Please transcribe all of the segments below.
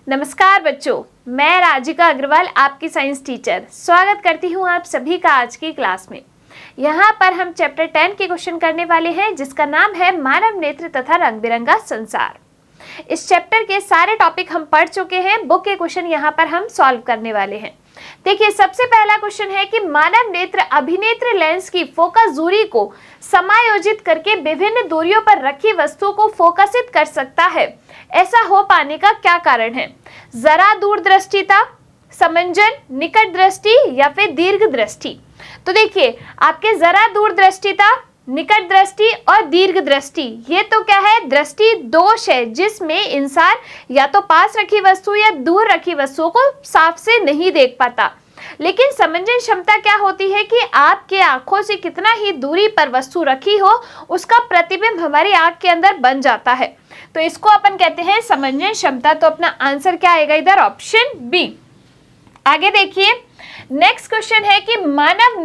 नमस्कार बच्चों, मैं राजिका अग्रवाल आपकी साइंस टीचर स्वागत करती हूं आप सभी का आज की क्लास में। यहां पर हम चैप्टर 10 के क्वेश्चन करने वाले हैं जिसका नाम है मानव नेत्र तथा रंग बिरंगा संसार। इस चैप्टर के सारे टॉपिक हम पढ़ चुके हैं, बुक के क्वेश्चन यहां पर हम सॉल्व करने वाले हैं। देखिए, सबसे पहला क्वेश्चन है कि मानव नेत्र अभिनेत्र लेंस की फोकस दूरी को समायोजित करके विभिन्न दूरियों पर रखी वस्तुओं को फोकसित कर सकता है। ऐसा हो पाने का क्या कारण है? जरा दूरदृष्टिता, समंजन, निकट दृष्टि या फिर दीर्घ दृष्टि। तो देखिए, आपके जरा दूरदृष्टिता, निकट दृष्टि और दीर्घ दृष्टि, ये तो क्या है? दृष्टि दोष है जिसमें इंसान या तो पास रखी वस्तु या दूर रखी वस्तुओं को साफ से नहीं देख पाता। लेकिन समंजन क्षमता क्या होती है कि आपके आंखों से कितना ही दूरी पर वस्तु रखी हो उसका प्रतिबिंब हमारी आंख के अंदर बन जाता है, तो इसको अपन कहते हैं समंजन क्षमता। तो अपना आंसर क्या आएगा इधर? Option B. आगे देखिए, नेक्स्ट क्वेश्चन है कि मानव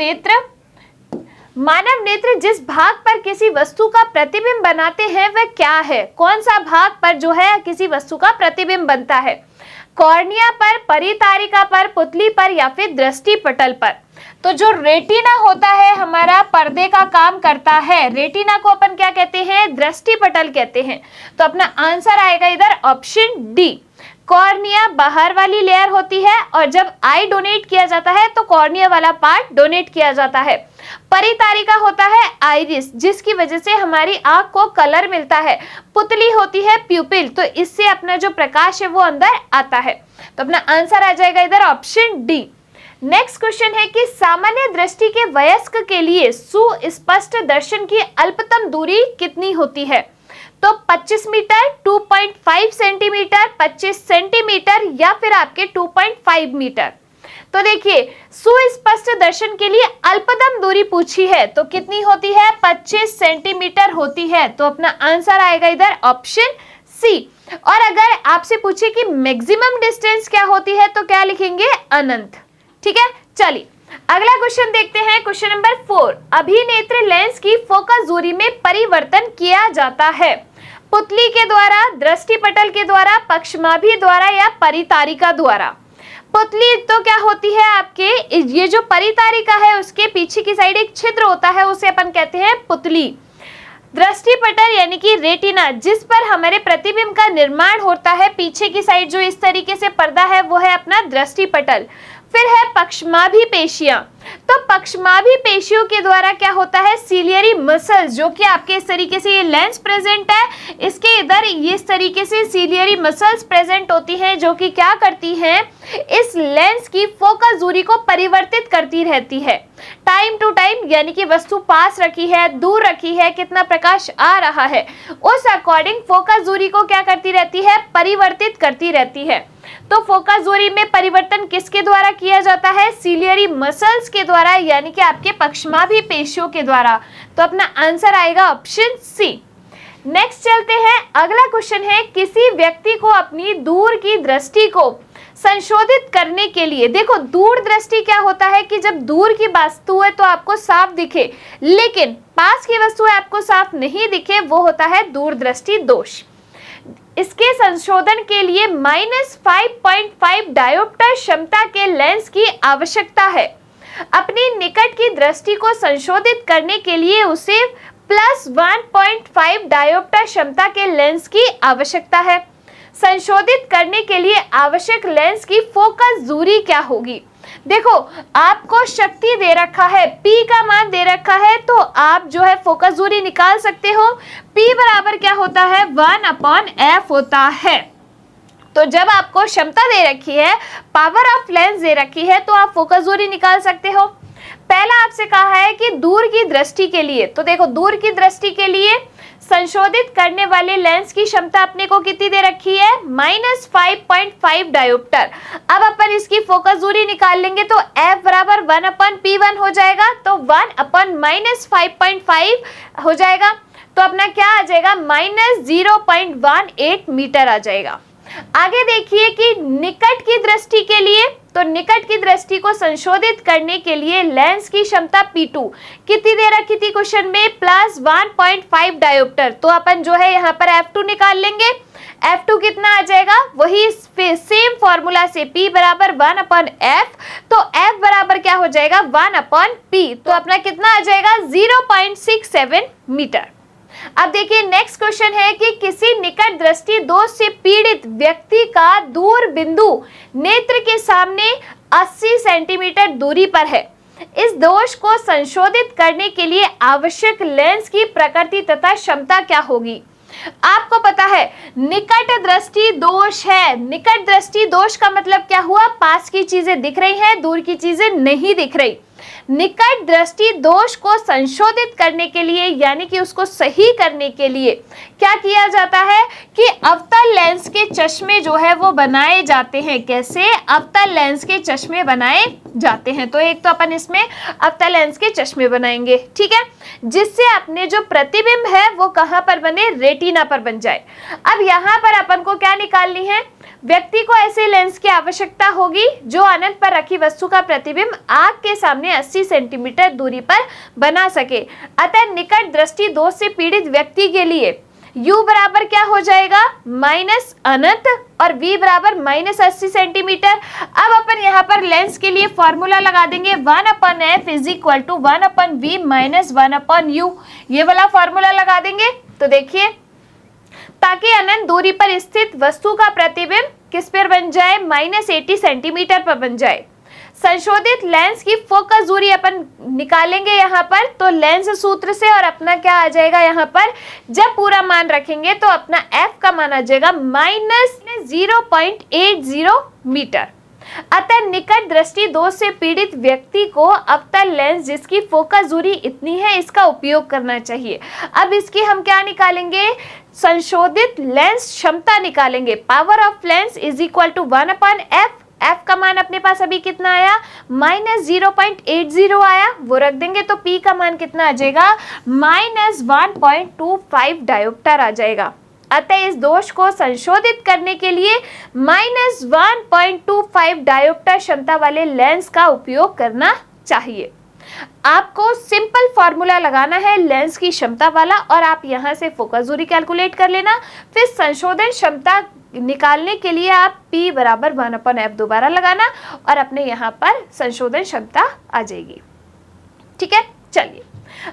नेत्र जिस भाग पर किसी वस्तु का प्रतिबिंब बनाते हैं वह क्या है? कौन सा भाग पर जो है किसी वस्तु का प्रतिबिंब बनता है? कॉर्निया पर, परितारिका पर, पुतली पर या फिर दृष्टि पटल पर? तो जो रेटिना होता है हमारा पर्दे का काम करता है, रेटिना को अपन क्या कहते हैं? दृष्टि पटल कहते हैं। तो अपना आंसर आएगा इधर ऑप्शन डी। कॉर्निया बाहर वाली लेयर होती है और जब आई डोनेट किया जाता है तो कॉर्निया वाला पार्ट डोनेट किया जाता है। परितारिका होता है आइरिस, जिसकी वजह से हमारी आंख को कलर मिलता है। पुतली होती है प्यूपिल, तो इससे अपना जो प्रकाश है वो अंदर आता है। तो अपना आंसर आ जाएगा इधर ऑप्शन डी। नेक्स्ट क्वेश्चन है कि सामान्य दृष्टि के वयस्क के लिए सुस्पष्ट दर्शन की अल्पतम दूरी कितनी होती है? तो 25 मीटर, 2.5 सेंटीमीटर, 25 सेंटीमीटर या फिर आपके 2.5 मीटर। तो देखिए, सुस्पष्ट दर्शन के लिए अल्पतम दूरी पूछी है तो कितनी होती है? 25 सेंटीमीटर होती है। तो अपना आंसर आएगा इधर ऑप्शन सी। और अगर आपसे पूछे कि मैक्सिमम डिस्टेंस क्या होती है तो क्या लिखेंगे? अनंत। ठीक है, चलिए अगला क्वेश्चन देखते हैं। क्वेश्चन नंबर 4, अभिनेत्र लेंस की फोकस दूरी में परिवर्तन किया जाता है पुतली के द्वारा, दृष्टि पटल के द्वारा, पक्षमाभी द्वारा या परितारिका द्वारा? पुतली तो क्या होती है आपके, ये जो परितारिका है उसके पीछे की साइड एक छिद्र होता है, उसे अपन कहते हैं पुतली। दृष्टि पटल यानी कि रेटिना, जिस पर हमारे प्रतिबिंब का निर्माण होता है, पीछे की साइड जो इस तरीके से पर्दा है वो है अपना दृष्टि पटल। फिर है पक्षमाभी पेशियां। तो पक्षमाभी पेशियों के द्वारा क्या होता है? सीलियरी मसल्स, जो कि आपके इस तरीके से ये लेंस प्रेजेंट है, इसके इधर इस तरीके से सीलियरी मसल्स प्रेजेंट होती हैं जो कि क्या करती हैं? इस लेंस की फोकस दूरी को परिवर्तित करती रहती है टाइम टू टाइम, यानी कि वस्तु पास रखी है, दूर रखी है, कितना प्रकाश आ रहा है, उस अकॉर्डिंग फोकस दूरी को क्या करती रहती है? परिवर्तित करती रहती है। तो फोकस दूरी में परिवर्तन किसके द्वारा किया जाता है? सीलियरी मसल्स के द्वारा, यानी कि आपके पक्षमाभी पेशियों के द्वारा। तो अपना आंसर आएगा ऑप्शन सी। नेक्स्ट चलते हैं, अगला क्वेश्चन है किसी व्यक्ति को अपनी दूर की दृष्टि को संशोधित करने के लिए, देखो दूर दृष्टि क्या होता है कि जब दूर की वस्तु है तो आपको साफ दिखे, लेकिन पास की वस्तु है आपको साफ नहीं दिखे, वो होता है दूर दृष्टि दोष। इसके संशोधन के लिए -5.5 डायोप्टर क्षमता के लेंस की आवश्यकता है। अपनी निकट की दृष्टि को संशोधित करने के लिए उसे +1.5 डायोप्टर क्षमता के लेंस की आवश्यकता है। संशोधित करने के लिए आवश्यक लेंस की फोकस दूरी क्या होगी? देखो, आपको शक्ति दे रखा है, P का मान दे रखा है, तो आप जो है फोकस दूरी निकाल सकते हो। P बराबर क्या होता है? 1/f होता है। तो जब आपको क्षमता दे रखी है, पावर ऑफ लेंस दे रखी है, तो आप फोकस दूरी निकाल सकते हो। पहला आपसे कहा है कि दूर की दृष्टि के लिए, तो देखो दूर की दृष्टि के लिए संशोधित करने वाले लेंस की क्षमता अपने को कितनी दे रखी है? -5.5 डायोप्टर। अब अपन इसकी फोकस दूरी निकाल लेंगे तो f बराबर 1/p1 हो जाएगा, तो 1/-5.5 हो जाएगा। तो अपना क्या आ जाएगा? -0.18 मीटर आ जाएगा। आगे देखिए कि निकट की दृष्टि के लिए, तो निकट की दृष्टि को संशोधित करने के लिए लेंस की क्षमता P2 कितनी दे रखी थी क्वेश्चन में? +1.5 डायोप्टर। तो अपन जो है यहाँ पर F2 निकाल लेंगे। F2 कितना आ जाएगा? वही सेम फॉर्मूला से P बराबर 1/f, तो F बराबर क्या हो जाएगा 1/p, तो अपना कितना आ जाएगा 0.67 मीटर। अब देखिए नेक्स्ट क्वेश्चन है कि किसी निकट दृष्टि दोष से पीड़ित व्यक्ति का दूर बिंदु नेत्र के सामने 80 सेंटीमीटर दूरी पर है। इस दोष को संशोधित करने के लिए आवश्यक लेंस की प्रकृति तथा क्षमता क्या होगी। आपको पता है निकट दृष्टि दोष है, निकट दृष्टि दोष का मतलब क्या हुआ, पास की चीजें दिख रही हैं, दूर की चीजें नहीं दिख रही। निकट दृष्टि दोष को संशोधित करने के लिए यानी कि उसको सही करने के लिए क्या किया जाता है कि अवतल लेंस के चश्मे जो है वो बनाए जाते हैं। कैसे, अवतल लेंस के चश्मे बनाए जाते हैं। तो एक तो अपन इसमें अवतल लेंस के चश्मे बनाएंगे, ठीक है, जिससे अपने जो प्रतिबिंब है वो कहां पर बने, रेटिना पर बन जाए। अब यहां पर अपन को क्या निकालनी है, व्यक्ति को ऐसे लेंस की आवश्यकता होगी जो अनंत पर रखी वस्तु का प्रतिबिंब आंख के सामने 80 सेंटीमीटर दूरी पर बना सके। अतः निकट दृष्टि दोष से पीड़ित व्यक्ति के लिए u बराबर क्या हो जाएगा माइनस अनंत और v बराबर -80 सेंटीमीटर। अब अपन यहाँ पर लेंस के लिए फॉर्मूला लगा देंगे 1/f is equal to 1/v minus 1/u, ये वाला फॉर्मूला लगा देंगे। तो देखिए ताकि अनंत दूरी पर स्थित वस्तु का प्रतिबिंब किस पर बन जाए, -80 सेंटीमीटर पर बन जाए। संशोधित लेंस की फोकस दूरी अपन निकालेंगे यहाँ पर, तो लेंस सूत्र से, और अपना क्या आ जाएगा यहाँ पर, जब पूरा मान रखेंगे तो अपना f का मान आ जाएगा -0.80 मीटर। अतः निकट दृष्टि दोष से पीड़ित व्यक्ति को अवतल लेंस जिसकी फोकस दूरी इतनी है इसका उपयोग करना चाहिए। अब इसकी हम क्या निकालेंगे, संशोधित लेंस क्षमता निकालेंगे। Power of lens is equal to 1/f, f का मान अपने पास अभी कितना आया -0.80 आया, वो रख देंगे तो p का मान कितना आ जाएगा -1.25 डायोप्टर आ जाएगा। अतः इस दोष को संशोधित करने के लिए -1.25 डायोप्टर क्षमता वाले लेंस का उपयोग करना चाहिए। आपको सिंपल फॉर्मूला लगाना है लेंस की क्षमता वाला, और आप यहां से फोकस दूरी कैलकुलेट कर लेना। फिर संशोधन क्षमता निकालने के लिए आप P बराबर 1/f दोबारा लगाना और अपने यहाँ पर संशोधन क्षमता आ जाएगी। ठीक है, चलिए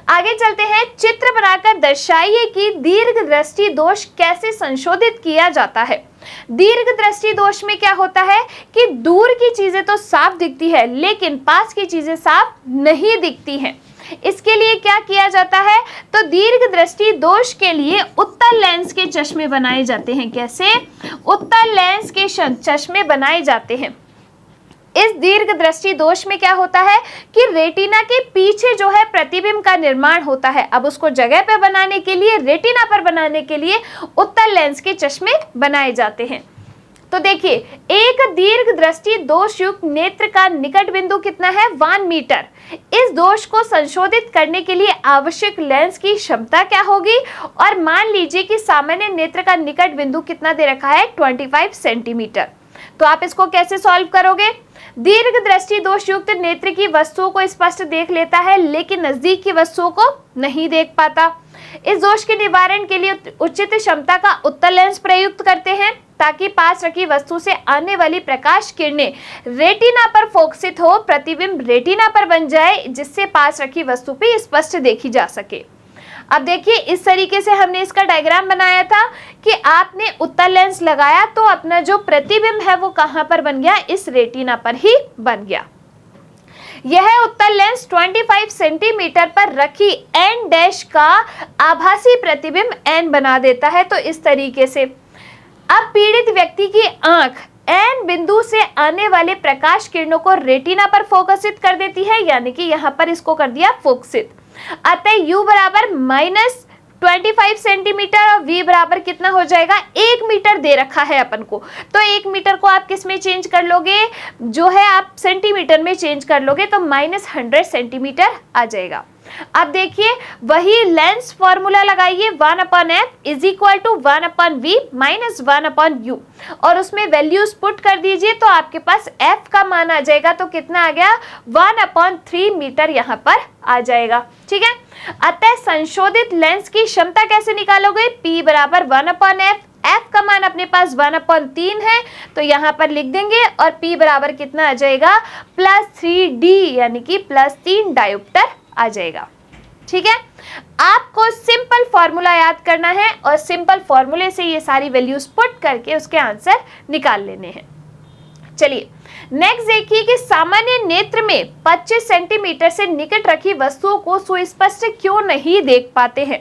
आगे चलते हैं। चित्र बनाकर दर्शाइए कि दीर्घ दृष्टि दोष कैसे संशोधित किया जाता है। दीर्घ दृष्टि दोष में क्या होता है कि दूर की चीजें तो साफ दिखती है लेकिन पास की चीजें साफ नहीं दिखती हैं। इसके लिए क्या किया जाता है, तो दीर्घ दृष्टि दोष के लिए उत्तल लेंस के चश्मे बनाए जाते हैं। कैसे, उत्तल लेंस के चश्मे बनाए जाते हैं। इस दीर्घ दृष्टि दोष में क्या होता है कि रेटिना के पीछे जो है प्रतिबिंब का निर्माण होता है। अब उसको जगह पे बनाने के लिए, रेटिना पर बनाने के लिए उत्तल लेंस के चश्मे बनाए जाते हैं। तो देखिए, एक दीर्घ दृष्टि दोष युक्त नेत्र का निकट बिंदु कितना है 1 मीटर। इस दोष को संशोधित करने के लिए आवश्यक लेंस की क्षमता क्या होगी, और मान लीजिए कि सामान्य नेत्र का निकट बिंदु कितना दे रखा है 25 सेंटीमीटर। तो आप इसको कैसे सॉल्व करोगे, दीर्घ दृष्टि दोष युक्त नेत्र की वस्तुओं को स्पष्ट देख लेता है लेकिन नजदीक की वस्तुओं को नहीं देख पाता। इस दोष के निवारण के लिए उचित क्षमता का उत्तल लेंस प्रयुक्त करते हैं ताकि पास रखी वस्तु से आने वाली प्रकाश किरणें रेटिना पर फोकसित हो, प्रतिबिंब रेटिना पर बन जाए जिससे पास रखी वस्तु पे स्पष्ट देखी जा सके। अब देखिए, इस तरीके से हमने इसका डायग्राम बनाया था कि आपने उत्तल लेंस लगाया तो अपना जो प्रतिबिंब है वो कहां पर बन गया, इस रेटिना पर ही बन गया। यह उत्तल लेंस 25 सेंटीमीटर पर रखी n डैश का आभासी प्रतिबिंब n बना देता है। तो इस तरीके से अब पीड़ित व्यक्ति की आंख n बिंदु से आने वाले प्रकाश किरणों को रेटिना पर फोकसित कर देती है, यानी कि यहाँ पर इसको कर दिया फोकसित। अतः u बराबर -25 सेंटीमीटर और v बराबर कितना हो जाएगा 1 मीटर दे रखा है अपन को। तो 1 मीटर को आप किस में चेंज कर लोगे, जो है आप सेंटीमीटर में चेंज कर लोगे तो -100 सेंटीमीटर आ जाएगा। अब देखिए, वही लेंस फॉर्मूला लगाइए 1/f is equal to 1/v minus 1/u और उसमें वैल्यूज पुट कर दीजिए तो आपके पास f का मान आ जाएगा। तो कितना आ गया 1/3 मीटर यहाँ पर आ जाएगा। ठीक है, अतः संशोधित लेंस की क्षमता कैसे निकालोगे, P बराबर 1/f, F का मान अपने पास 1/3 है, तो यहाँ पर लिख देंगे और P बराबर कितना आ जाएगा, +3D, यानी कि +3 डायोप्टर आ जाएगा। ठीक है, आपको सिंपल फॉर्मूला याद करना है और सिंपल फॉर्मूले से ये सारी वैल्यूज पुट करके उसके आंसर निकाल लेने हैं। चलिए नेक्स्ट देखिए कि सामान्य नेत्र में 25 सेंटीमीटर से निकट रखी वस्तुओं को सुस्पष्ट क्यों नहीं देख पाते हैं।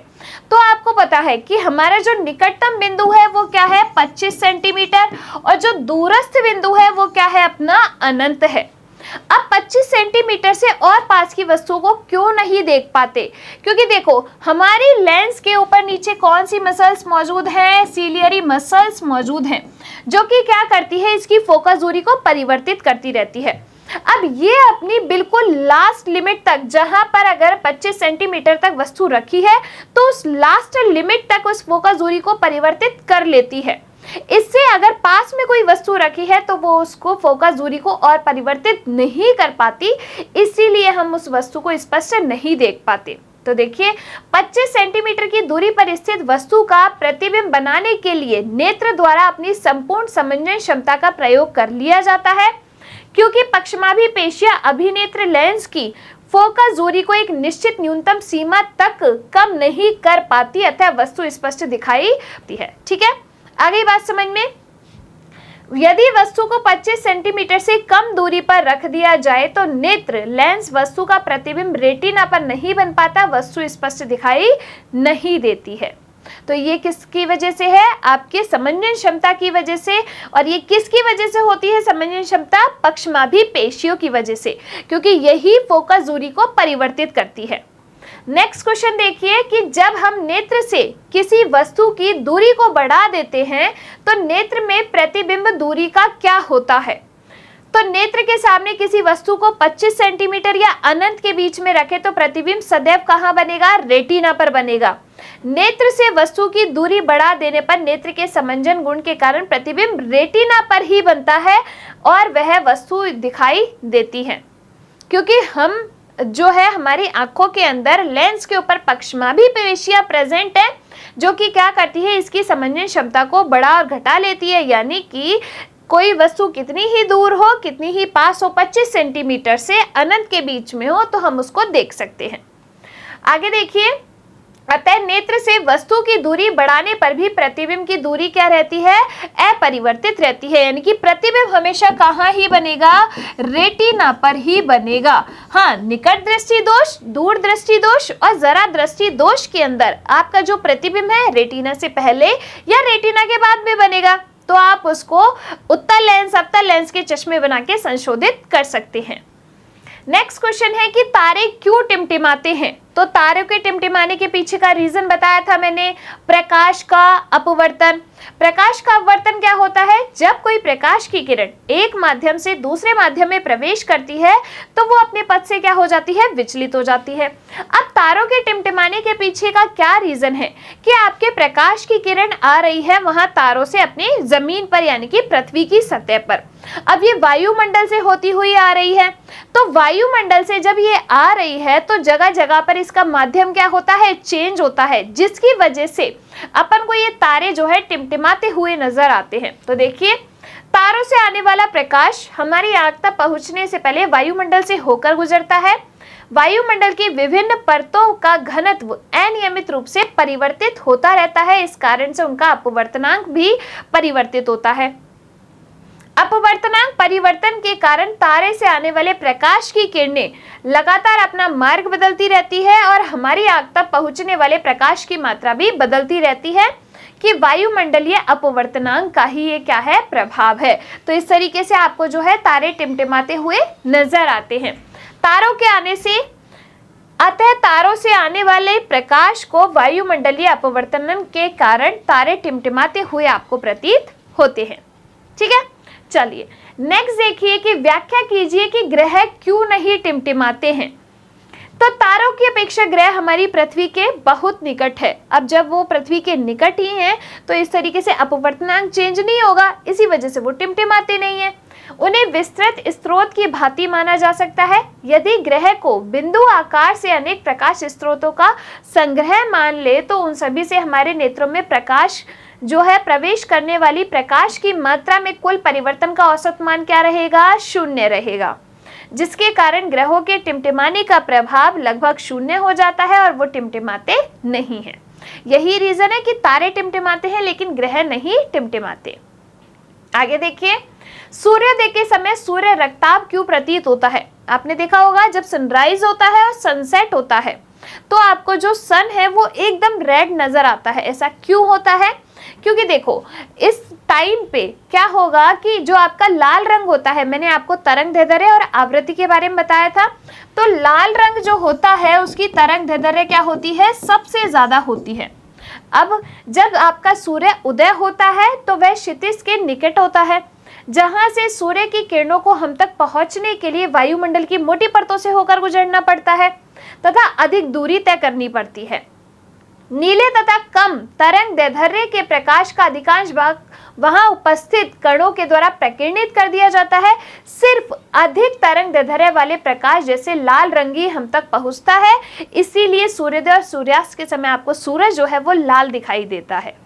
तो आपको पता है कि हमारा जो निकटतम बिंदु है वो क्या है, 25 सेंटीमीटर, और जो दूरस्थ बिंदु है वो क्या है, अपना अनंत है। अब 25 सेंटीमीटर से और पास की वस्तुओं को क्यों नहीं देख पाते, क्योंकि देखो हमारी लेंस के ऊपर नीचे कौन सी मसल्स मौजूद हैं, सीलियरी मसल्स मौजूद हैं, जो कि क्या करती है, इसकी फोकस दूरी को परिवर्तित करती रहती है। अब ये अपनी बिल्कुल लास्ट लिमिट तक, जहां पर अगर 25 सेंटीमीटर तक वस्तु रखी है तो उस लास्ट लिमिट तक उस फोकस दूरी को परिवर्तित कर लेती है। इससे अगर पास में कोई वस्तु रखी है तो वो उसको फोकस दूरी को और परिवर्तित नहीं कर पाती, इसीलिए हम उस वस्तु को स्पष्ट नहीं देख पाते। तो देखिए 25 सेंटीमीटर की दूरी पर स्थित वस्तु का प्रतिबिंब बनाने के लिए नेत्र द्वारा अपनी संपूर्ण समंजन क्षमता का प्रयोग कर लिया जाता है, क्योंकि पक्षमाभी पेशियां अभिनेत्र लेंस की फोकस दूरी को एक निश्चित न्यूनतम सीमा तक कम नहीं कर पाती, अतः वस्तु स्पष्ट दिखाई देती है। ठीक है, आगे बात समझ में। यदि वस्तु को 25 सेंटीमीटर से कम दूरी पर रख दिया जाए तो नेत्र लेंस वस्तु का प्रतिबिंब रेटिना पर नहीं बन पाता, वस्तु स्पष्ट दिखाई नहीं देती है। तो ये किसकी वजह से है, आपके समंजन क्षमता की वजह से। और ये किसकी वजह से होती है समंजन क्षमता, पक्षमाभी पेशियों की वजह से, क्योंकि यही फोकस दूरी को परिवर्तित करती है। नेक्स्ट क्वेश्चन देखिए कि जब हम नेत्र से किसी वस्तु की दूरी को बढ़ा देते हैं तो नेत्र में प्रतिबिंब दूरी का क्या होता है। तो नेत्र के सामने किसी वस्तु को 25 सेंटीमीटर या अनंत के बीच में रखे तो प्रतिबिंब सदैव कहां बनेगा, रेटिना पर बनेगा। नेत्र से वस्तु की दूरी बढ़ा देने पर नेत्र के समंजन गुण के कारण प्रतिबिंब रेटिना पर ही बनता है और वह वस्तु दिखाई देती है। क्योंकि हम जो है हमारी आंखों के अंदर लेंस के ऊपर पक्षमाभी पेशियां प्रेजेंट है, जो कि क्या करती है, इसकी समंजन क्षमता को बढ़ा और घटा लेती है। यानी कि कोई वस्तु कितनी ही दूर हो, कितनी ही पास हो, 25 सेंटीमीटर से अनंत के बीच में हो, तो हम उसको देख सकते हैं। आगे देखिए, अतः नेत्र से वस्तु की दूरी बढ़ाने पर भी प्रतिबिंब की दूरी क्या रहती है, अपरिवर्तित रहती है। यानी कि प्रतिबिंब हमेशा कहाँ ही बनेगा, रेटिना पर ही बनेगा। हाँ, निकट दृष्टि दोष, दूर दृष्टि दोष और जरा दृष्टि दोष के अंदर आपका जो प्रतिबिंब है रेटिना से पहले या रेटिना के बाद में बनेगा, तो आप उसको उत्तल लेंस, अवतल लेंस के चश्मे बना के संशोधित कर सकते हैं। नेक्स्ट क्वेश्चन है कि तारे क्यों टिमटिमाते हैं। तो तारों के टिमटिमाने के पीछे का रीजन बताया था मैंने, प्रकाश का अपवर्तन। प्रकाश का अपवर्तन क्या होता है, जब कोई प्रकाश की किरण एक माध्यम से दूसरे माध्यम में प्रवेश करती है तो वो अपने पथ से क्या हो जाती है, विचलित हो जाती है। अब तारों के टिमटिमाने के पीछे का क्या रीजन है कि आपके प्रकाश की किरण आ रही है वहां तारों से अपनी जमीन पर, यानी कि पृथ्वी की सतह पर। अब ये वायुमंडल से होती हुई आ रही है, तो वायुमंडल से जब ये आ रही है तो जगह जगह पर इसका माध्यम क्या होता है, चेंज होता है, जिसकी वजह से अपन को ये तारे जो है टिमटिमाते हुए नजर आते हैं। तो देखिए, तारों से आने वाला प्रकाश हमारी आंख तक पहुंचने से पहले वायुमंडल से होकर गुजरता है। वायुमंडल की विभिन्न परतों का घनत्व अनियमित रूप से परिवर्तित होता रहता है, इस कारण से उनका अपवर्तनांक भी परिवर्तित होता है। अपवर्तनांक परिवर्तन के कारण तारे से आने वाले प्रकाश की किरणें लगातार अपना मार्ग बदलती रहती है और हमारी आंख तक पहुंचने वाले प्रकाश की मात्रा भी बदलती रहती है, कि वायुमंडलीय अपवर्तनांक का ही ये क्या है, प्रभाव है। तो इस तरीके से आपको जो है तारे टिमटिमाते हुए नजर आते हैं। तारों के आने से, अतः तारों से आने वाले प्रकाश को वायुमंडलीय अपवर्तन के कारण तारे टिमटिमाते हुए आपको प्रतीत होते हैं। ठीक है, चलिए नेक्स्ट देखिए कि व्याख्या कीजिए कि ग्रह क्यों नहीं टिमटिमाते हैं। तो तारों की अपेक्षा ग्रह हमारी पृथ्वी के बहुत निकट है। अब जब वो पृथ्वी के निकट ही हैं तो इस तरीके से अपवर्तनांक चेंज नहीं होगा, इसी वजह से वो टिमटिमाते नहीं है। उन्हें विस्तृत स्रोत की भांति माना जा सकता है। यदि ग्रह को बिंदु आकार से अनेक प्रकाश स्रोतों का संग्रह मान ले तो उन सभी से हमारे नेत्रों में प्रकाश जो है प्रवेश करने वाली प्रकाश की मात्रा में कुल परिवर्तन का औसत मान क्या रहेगा? 0 रहेगा, जिसके कारण ग्रहों के टिमटिमाने का प्रभाव लगभग 0 हो जाता है और वो टिमटिमाते नहीं हैं। यही रीजन है कि तारे टिमटिमाते हैं लेकिन ग्रह नहीं टिमटिमाते। आगे देखिए, सूर्योदय के समय सूर्य रक्ताभ क्यों प्रतीत होता है? आपने देखा होगा जब सनराइज होता है और सनसेट होता है तो आपको जो सन है वो एकदम रेड नजर आता है। ऐसा क्यों होता है? क्योंकि देखो इस टाइम पे क्या होगा कि जो आपका लाल रंग होता है, मैंने आपको तरंग दैर्ध्य और आवृत्ति के बारे में बताया था, तो लाल रंग जो होता है उसकी तरंग दैर्ध्य क्या होती है? सबसे ज्यादा होती है। अब जब आपका सूर्य उदय होता है तो वह क्षितिज के निकट होता है, जहां से सूर्य की किरणों को हम तक पहुंचने के लिए वायुमंडल की मोटी परतों से होकर गुजरना पड़ता है तथा अधिक दूरी तय करनी पड़ती है। नीले तथा कम तरंग दैर्ध्य के प्रकाश का अधिकांश भाग वहां उपस्थित कणों के द्वारा प्रकीर्णित कर दिया जाता है। सिर्फ अधिक तरंग दैर्ध्य वाले प्रकाश जैसे लाल रंगी हम तक पहुंचता है, इसीलिए सूर्योदय और सूर्यास्त के समय आपको सूरज जो है वो लाल दिखाई देता है।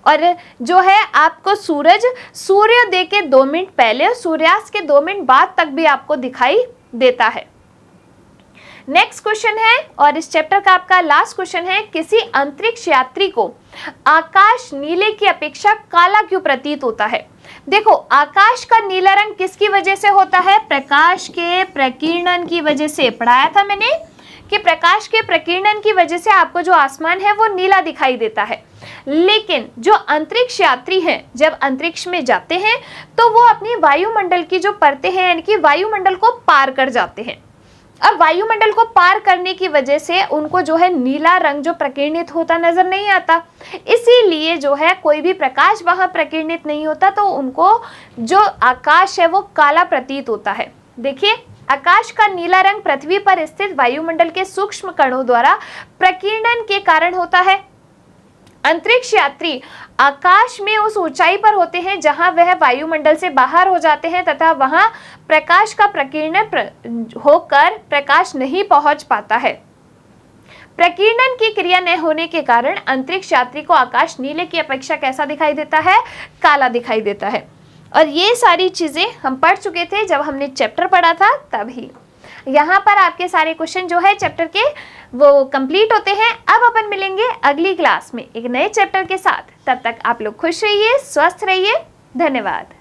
और जो है आपको सूरज सूर्योदय के 2 मिनट पहले और सूर्यास्त के 2 मिनट बाद तक भी आपको दिखाई देता है। नेक्स्ट क्वेश्चन है और इस चैप्टर का आपका लास्ट क्वेश्चन है, किसी अंतरिक्ष यात्री को आकाश नीले की अपेक्षा काला क्यों प्रतीत होता है? देखो आकाश का नीला रंग किसकी वजह से होता है? प्रकाश के प्रकीर्णन की वजह से। पढ़ाया था मैंने कि प्रकाश के प्रकीर्णन की वजह से आपको जो आसमान है वो नीला दिखाई देता है। लेकिन जो अंतरिक्ष यात्री हैं जब अंतरिक्ष में जाते हैं तो वो अपनी वायुमंडल की जो परतें हैं यानी कि वायुमंडल को पार कर जाते हैं। अब वायुमंडल को पार करने की वजह से उनको जो है नीला रंग जो प्रकीर्णित होता नजर नहीं आता, इसीलिए जो है कोई भी प्रकाश वहां प्रकीर्णित नहीं होता, तो उनको जो आकाश है वो काला प्रतीत होता है। देखिए आकाश का नीला रंग पृथ्वी पर स्थित वायुमंडल के सूक्ष्म कणों द्वारा प्रकीर्णन के कारण होता है। अंतरिक्ष यात्री आकाश में उस ऊंचाई पर होते हैं जहां वह वायुमंडल से बाहर हो जाते हैं तथा वहां प्रकाश का प्रकीर्णन होकर प्रकाश नहीं पहुंच पाता है। प्रकीर्णन की क्रिया न होने के कारण अंतरिक्ष यात्री को आकाश नीले की अपेक्षा कैसा दिखाई देता है? काला दिखाई देता है। और ये सारी चीजें हम पढ़ चुके थे जब हमने चैप्टर पढ़ा था तभी। यहाँ पर आपके सारे क्वेश्चन जो है चैप्टर के वो कंप्लीट होते हैं। अब अपन मिलेंगे अगली क्लास में एक नए चैप्टर के साथ। तब तक आप लोग खुश रहिए, स्वस्थ रहिए। धन्यवाद।